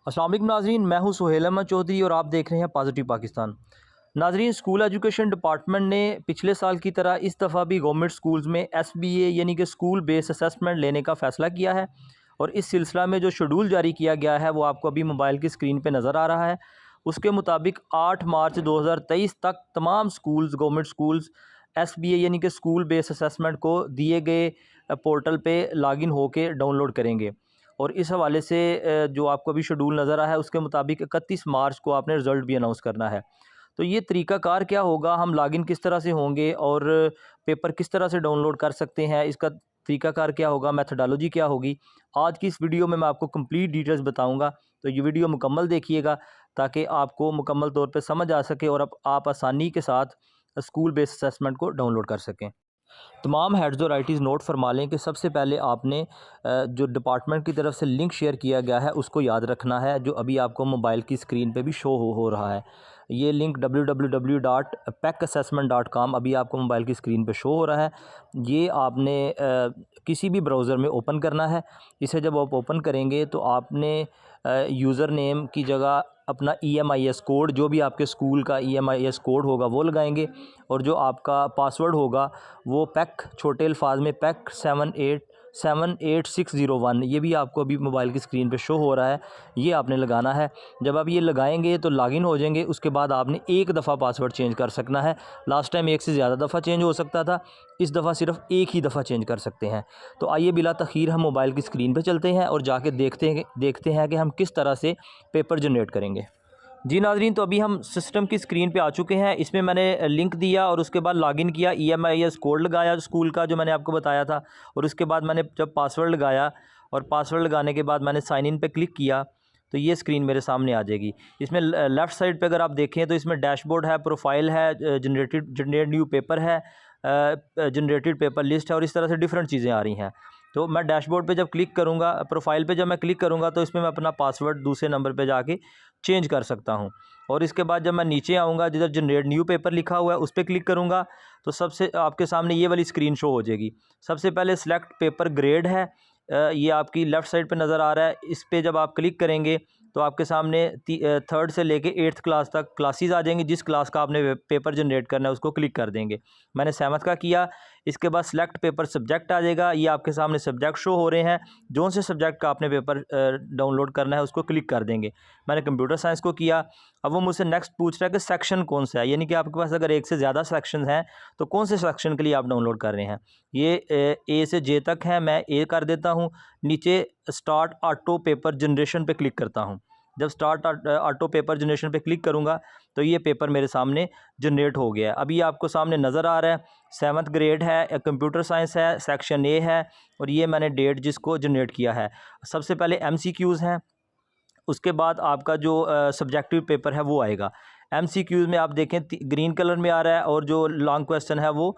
अस्सलाम वालेकुम नाज़रीन, मैं हूं सुहेल अहमद चौधरी और आप देख रहे हैं पॉजिटिव पाकिस्तान। नाज़रीन, स्कूल एजुकेशन डिपार्टमेंट ने पिछले साल की तरह इस दफ़ा भी गवर्नमेंट स्कूल्स में SBA यानी कि स्कूल बेस असेसमेंट लेने का फ़ैसला किया है और इस सिलसिला में जो शेड्यूल जारी किया गया है वो आपको अभी मोबाइल की स्क्रीन पर नज़र आ रहा है। उसके मुताबिक 8 मार्च 2023 तक तमाम स्कूल्स गवर्नमेंट स्कूल्स SBA यानी कि स्कूल बेस असेसमेंट को दिए गए पोर्टल पे लॉगिन होकर डाउनलोड करेंगे। और इस हवाले से जो आपको अभी शेड्यूल नज़र आया है उसके मुताबिक 31 मार्च को आपने रिज़ल्ट भी अनाउंस करना है। तो ये तरीक़ाकार क्या होगा, हम लॉगिन किस तरह से होंगे और पेपर किस तरह से डाउनलोड कर सकते हैं, इसका तरीक़ाकार क्या होगा, मेथोडोलॉजी क्या होगी, आज की इस वीडियो में मैं आपको कंप्लीट डिटेल्स बताऊँगा। तो ये वीडियो मुकम्मल देखिएगा ताकि आपको मुकम्मल तौर पे समझ आ सके और आप आसानी के साथ स्कूल बेस्ड असेसमेंट को डाउनलोड कर सकें। तमाम हेड्स और आईटीज़ नोट फरमा लें कि सबसे पहले आपने जो डिपार्टमेंट की तरफ से लिंक शेयर किया गया है उसको याद रखना है, जो अभी आपको मोबाइल की स्क्रीन पे भी शो हो रहा है। ये लिंक www.pecassessment.com अभी आपको मोबाइल की स्क्रीन पे शो हो रहा है। ये आपने किसी भी ब्राउज़र में ओपन करना है। इसे जब आप ओपन करेंगे तो आपने यूज़र नेम की जगह अपना EMIS कोड, जो भी आपके स्कूल का EMIS कोड होगा वो लगाएंगे और जो आपका पासवर्ड होगा वो पैक छोटे अल्फाज में पैक 787601, ये भी आपको अभी मोबाइल की स्क्रीन पे शो हो रहा है, ये आपने लगाना है। जब आप ये लगाएंगे तो लॉगिन हो जाएंगे। उसके बाद आपने एक दफ़ा पासवर्ड चेंज कर सकना है। लास्ट टाइम एक से ज़्यादा दफ़ा चेंज हो सकता था, इस दफ़ा सिर्फ एक ही दफ़ा चेंज कर सकते हैं। तो आइए बिला तख़ीर हम मोबाइल की स्क्रीन पर चलते हैं और जाके देखते हैं कि हम किस तरह से पेपर जनरेट करेंगे। जी नाज़रीन, तो अभी हम सिस्टम की स्क्रीन पे आ चुके हैं। इसमें मैंने लिंक दिया और उसके बाद लॉगिन किया, EMIS कोड लगाया स्कूल का जो मैंने आपको बताया था, और उसके बाद मैंने जब पासवर्ड लगाया और पासवर्ड लगाने के बाद मैंने साइन इन पे क्लिक किया तो ये स्क्रीन मेरे सामने आ जाएगी। इसमें लेफ़्ट साइड पे अगर आप देखें तो इसमें डैशबोर्ड है, प्रोफाइल है, जनरेट न्यू पेपर है, जनरेटेड पेपर लिस्ट है और इस तरह से डिफरेंट चीज़ें आ रही हैं। तो मैं डैशबोर्ड पे जब क्लिक करूँगा, प्रोफाइल पे जब मैं क्लिक करूँगा तो इसमें मैं अपना पासवर्ड दूसरे नंबर पे जाके चेंज कर सकता हूँ। और इसके बाद जब मैं नीचे आऊँगा, जिधर जनरेट न्यू पेपर लिखा हुआ है उस पर क्लिक करूँगा तो सबसे आपके सामने ये वाली स्क्रीन शो हो जाएगी। सबसे पहले सिलेक्ट पेपर ग्रेड है, ये आपकी लेफ़्ट साइड पे नज़र आ रहा है। इस पे जब आप क्लिक करेंगे तो आपके सामने 3rd से लेके 8th क्लास तक क्लासेस आ जाएंगी। जिस क्लास का आपने पेपर जनरेट करना है उसको क्लिक कर देंगे। मैंने 7th का किया। इसके बाद सिलेक्ट पेपर सब्जेक्ट आ जाएगा। ये आपके सामने सब्जेक्ट शो हो रहे हैं। जो से सब्जेक्ट का आपने पेपर डाउनलोड करना है उसको क्लिक कर देंगे। मैंने कंप्यूटर साइंस को किया। अब वो मुझसे नेक्स्ट पूछ रहा है कि सेक्शन कौन सा है, यानी कि आपके पास अगर एक से ज़्यादा सेक्शन हैं तो कौन से सेक्शन के लिए आप डाउनलोड कर रहे हैं। ये A से J तक है, मैं A कर देता हूँ। नीचे स्टार्ट ऑटो पेपर जनरेशन पे क्लिक करता हूँ। जब स्टार्ट ऑटो पेपर जनरेशन पे क्लिक करूँगा तो ये पेपर मेरे सामने जनरेट हो गया है। अभी आपको सामने नज़र आ रहा है 7th ग्रेड है, कंप्यूटर साइंस है, सेक्शन A है और ये मैंने डेट जिसको जनरेट किया है। सबसे पहले MCQs हैं, उसके बाद आपका जो सब्जेक्टिव पेपर है वो आएगा। MCQs में आप देखें ग्रीन कलर में आ रहा है और जो लॉन्ग क्वेश्चन है वो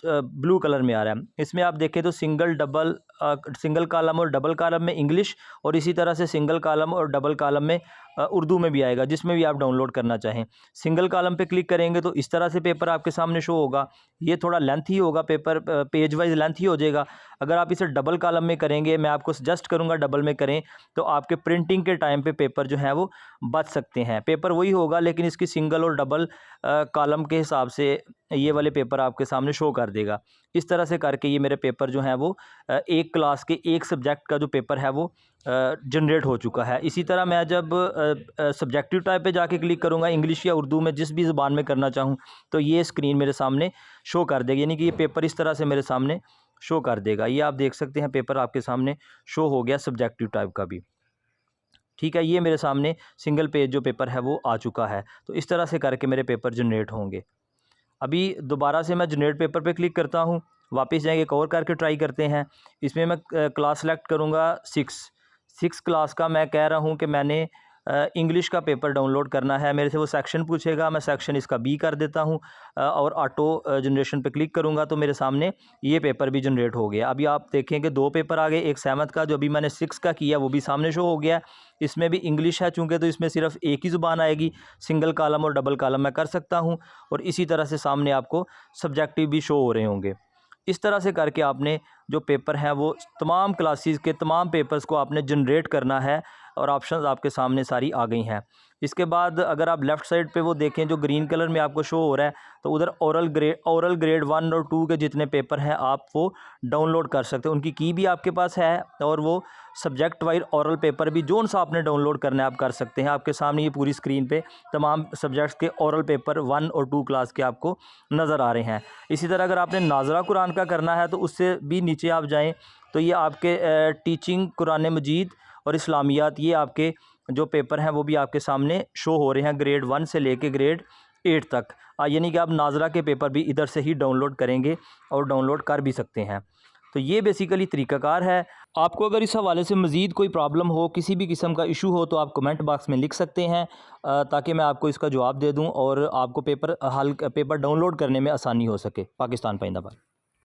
ब्लू कलर में आ रहा है। इसमें आप देखें तो सिंगल कॉलम और डबल कॉलम में इंग्लिश और इसी तरह से सिंगल कॉलम और डबल कॉलम में उर्दू में भी आएगा, जिसमें भी आप डाउनलोड करना चाहें। सिंगल कॉलम पे क्लिक करेंगे तो इस तरह से पेपर आपके सामने शो होगा। ये थोड़ा लेंथ ही होगा, पेपर पेज वाइज लेंथ ही हो जाएगा। अगर आप इसे डबल कॉलम में करेंगे, मैं आपको सजेस्ट करूँगा डबल में करें, तो आपके प्रिंटिंग के टाइम पे पेपर जो है वो बच सकते हैं। पेपर वही होगा लेकिन इसकी सिंगल और डबल कॉलम के हिसाब से ये वाले पेपर आपके सामने शो कर देगा। इस तरह से करके ये मेरे पेपर जो हैं वो एक क्लास के एक सब्जेक्ट का जो पेपर है वो जनरेट हो चुका है। इसी तरह मैं जब सब्जेक्टिव टाइप पे जाके क्लिक करूँगा, इंग्लिश या उर्दू में जिस भी ज़ुबान में करना चाहूँ, तो ये स्क्रीन मेरे सामने शो कर देगी, यानी कि ये पेपर इस तरह से मेरे सामने शो कर देगा। ये आप देख सकते हैं पेपर आपके सामने शो हो गया सब्जेक्टिव टाइप का भी। ठीक है, ये मेरे सामने सिंगल पेज जो पेपर है वो आ चुका है। तो इस तरह से करके मेरे पेपर जनरेट होंगे। अभी दोबारा से मैं जनरेट पेपर पे क्लिक करता हूँ, वापस जाएंगे एक और करके ट्राई करते हैं। इसमें मैं क्लास सेलेक्ट करूँगा 6 क्लास का। मैं कह रहा हूँ कि मैंने इंग्लिश का पेपर डाउनलोड करना है। मेरे से वो सेक्शन पूछेगा, मैं सेक्शन इसका B कर देता हूँ और ऑटो जनरेशन पे क्लिक करूँगा तो मेरे सामने ये पेपर भी जनरेट हो गया। अभी आप देखें कि 2 पेपर आ गए, एक 7th का जो अभी मैंने 6 का किया वो भी सामने शो हो गया। इसमें भी इंग्लिश है चूँकि, तो इसमें सिर्फ एक ही ज़ुबान आएगी, सिंगल कॉलम और डबल कॉलम मैं कर सकता हूँ और इसी तरह से सामने आपको सब्जेक्टिव भी शो हो रहे होंगे। इस तरह से करके आपने जो पेपर हैं वो तमाम क्लासेस के तमाम पेपर्स को आपने जनरेट करना है और ऑप्शंस आपके सामने सारी आ गई हैं। इसके बाद अगर आप लेफ़्ट साइड पे वो देखें जो ग्रीन कलर में आपको शो हो रहा है, तो उधर ओरल ग्रेड 1 और 2 के जितने पेपर हैं आप वो डाउनलोड कर सकते हैं। उनकी की भी आपके पास है और वो सब्जेक्ट वाइज ओरल पेपर भी जोन सा आपने डाउनलोड करना है आप कर सकते हैं। आपके सामने ये पूरी स्क्रीन पे तमाम सब्जेक्ट्स के ओरल पेपर 1 और 2 क्लास के आपको नज़र आ रहे हैं। इसी तरह अगर आपने नाज़रा कुरान का करना है तो उससे भी नीचे आप जाएँ तो ये आपके टीचिंग कुरान मजीद और इस्लामियात, ये आपके जो पेपर हैं वो भी आपके सामने शो हो रहे हैं ग्रेड 1 से लेके ग्रेड 8 तक। यानी कि आप नाज़रा के पेपर भी इधर से ही डाउनलोड करेंगे और डाउनलोड कर भी सकते हैं। तो ये बेसिकली तरीक़ाकार है। आपको अगर इस हवाले से मज़ीद कोई प्रॉब्लम हो, किसी भी किस्म का इशू हो, तो आप कमेंट बॉक्स में लिख सकते हैं ताकि मैं आपको इसका जवाब दे दूं और आपको पेपर डाउनलोड करने में आसानी हो सके। पाकिस्तान पाइंदाबाद।